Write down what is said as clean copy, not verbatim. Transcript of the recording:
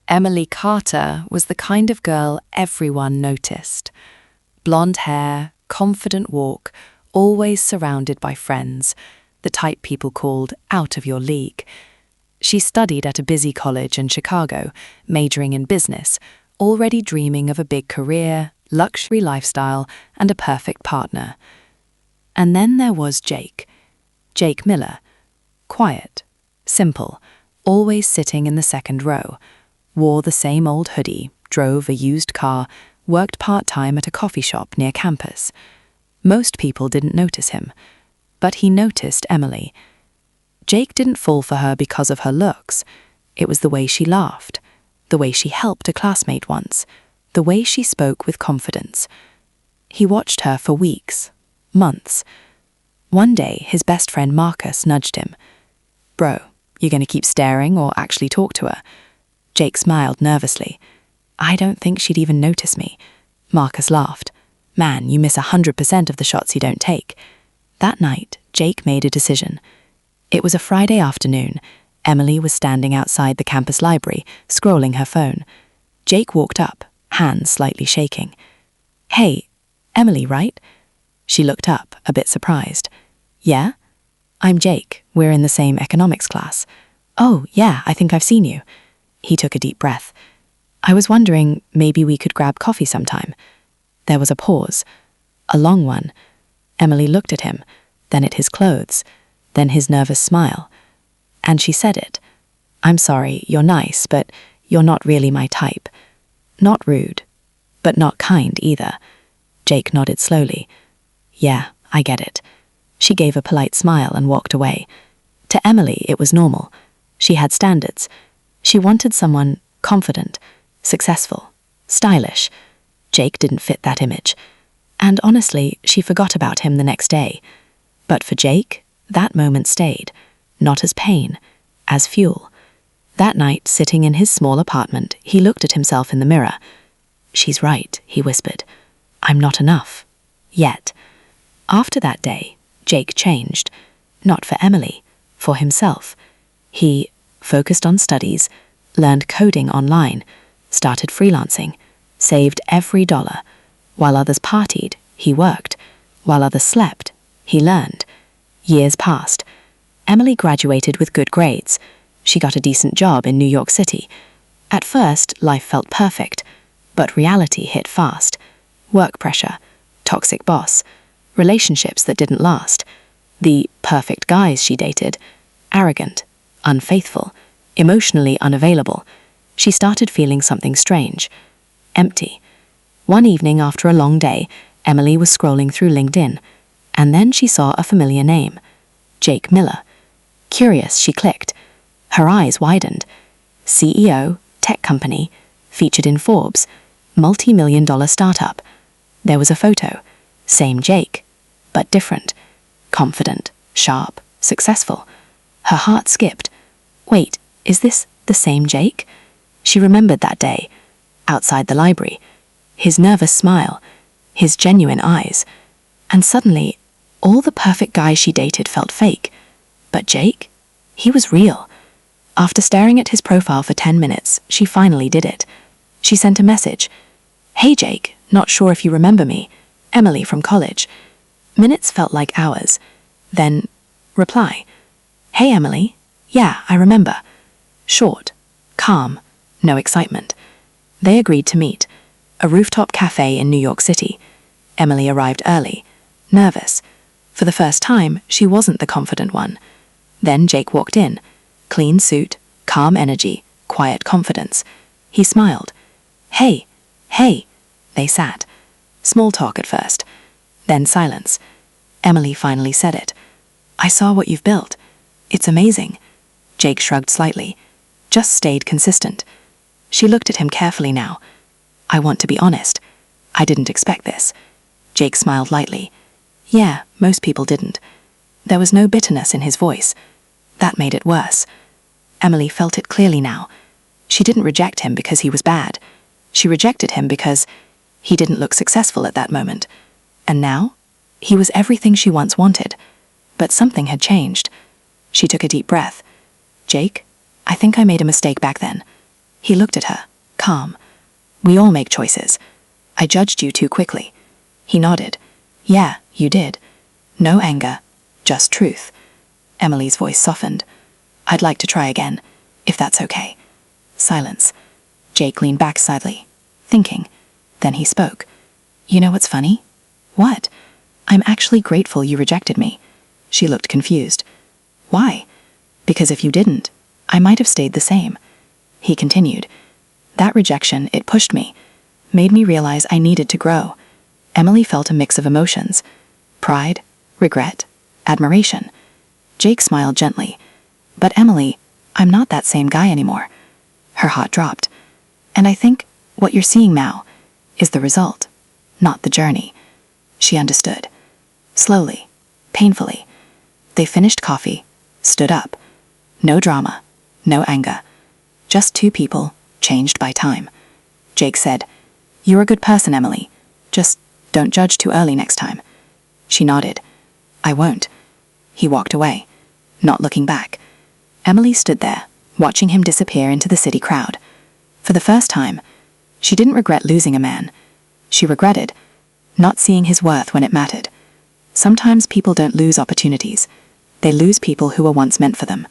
Emily Carter was the kind of girl everyone noticed. Blonde hair, confident walk, always surrounded by friends, the type people called out of your league. She studied at a busy college in Chicago, majoring in business, already dreaming of a big career, luxury lifestyle, and a perfect partner. And then there was Jake Miller. Quiet, simple, always sitting in the second row, wore the same old hoodie, drove a used car, worked part-time at a coffee shop near campus. Most people didn't notice him, but he noticed Emily. Jake didn't fall for her because of her looks. It was the way she laughed, the way she helped a classmate once, the way she spoke with confidence. He watched her for weeks, months. One day, his best friend Marcus nudged him. "Bro, you gonna keep staring or actually talk to her?" Jake smiled nervously. "I don't think she'd even notice me." Marcus laughed. "Man, you miss 100% of the shots you don't take." That night, Jake made a decision. It was a Friday afternoon. Emily was standing outside the campus library, scrolling her phone. Jake walked up, hands slightly shaking. "Hey, Emily, right?" She looked up, a bit surprised. "Yeah? I'm Jake. We're in the same economics class." "Oh, yeah, I think I've seen you." He took a deep breath. "I was wondering, maybe we could grab coffee sometime." There was a pause, a long one. Emily looked at him, then at his clothes, then his nervous smile. And she said it. "I'm sorry, you're nice, but you're not really my type. Not rude, but not kind either." Jake nodded slowly. "Yeah, I get it." She gave a polite smile and walked away. To Emily, it was normal. She had standards. She wanted someone confident, successful, stylish. Jake didn't fit that image. And honestly, she forgot about him the next day. But for Jake, that moment stayed, not as pain, as fuel. That night, sitting in his small apartment, he looked at himself in the mirror. "She's right," he whispered. "I'm not enough. Yet." After that day, Jake changed. Not for Emily, for himself. He focused on studies, learned coding online, started freelancing, saved every dollar. While others partied, he worked. While others slept, he learned. Years passed. Emily graduated with good grades. She got a decent job in New York City. At first, life felt perfect, but reality hit fast. Work pressure, toxic boss, relationships that didn't last. The perfect guys she dated, arrogant, unfaithful, emotionally unavailable. She started feeling something strange, empty. One evening after a long day, Emily was scrolling through LinkedIn, and then she saw a familiar name, Jake Miller. Curious, she clicked. Her eyes widened. CEO, tech company, featured in Forbes, multi-million-dollar startup. There was a photo. Same Jake, but different. Confident, sharp, successful. Her heart skipped. Wait, is this the same Jake? She remembered that day, outside the library. His nervous smile, his genuine eyes. And suddenly, all the perfect guys she dated felt fake. But Jake? He was real. After staring at his profile for 10 minutes, she finally did it. She sent a message. "Hey Jake, not sure if you remember me. Emily from college." Minutes felt like hours. Then, reply. "Hey Emily, yeah, I remember." Short, calm, no excitement. They agreed to meet. A rooftop cafe in New York City. Emily arrived early, nervous. For the first time, she wasn't the confident one. Then Jake walked in. Clean suit, calm energy, quiet confidence. He smiled. "Hey, hey." They sat. Small talk at first. Then silence. Emily finally said it. "I saw what you've built. It's amazing." Jake shrugged slightly. Just stayed consistent. She looked at him carefully now. "I want to be honest. I didn't expect this." Jake smiled lightly. "Yeah, most people didn't." There was no bitterness in his voice. That made it worse. Emily felt it clearly now. She didn't reject him because he was bad. She rejected him because he didn't look successful at that moment. And now, he was everything she once wanted. But something had changed. She took a deep breath. "Jake, I think I made a mistake back then." He looked at her, calm. We all make choices. I judged you too quickly. He nodded. Yeah, you did. No anger, just truth. Emily's voice softened. I'd like to try again, if that's okay. Silence. Jake leaned back slightly, thinking. Then he spoke. You know what's funny? What? I'm actually grateful you rejected me. She looked confused. Why? Because if you didn't, I might have stayed the same. He continued. That rejection, it pushed me, made me realize I needed to grow. Emily felt a mix of emotions. Pride, regret, admiration. Jake smiled gently. But Emily, I'm not that same guy anymore. Her heart dropped. And I think what you're seeing now is the result, not the journey. She understood. Slowly, painfully. They finished coffee, stood up. No drama, no anger. Just two people, changed by time. Jake said, You're a good person, Emily. Just don't judge too early next time. She nodded. I won't. He walked away, not looking back. Emily stood there, watching him disappear into the city crowd. For the first time, she didn't regret losing a man. She regretted not seeing his worth when it mattered. Sometimes people don't lose opportunities. They lose people who were once meant for them.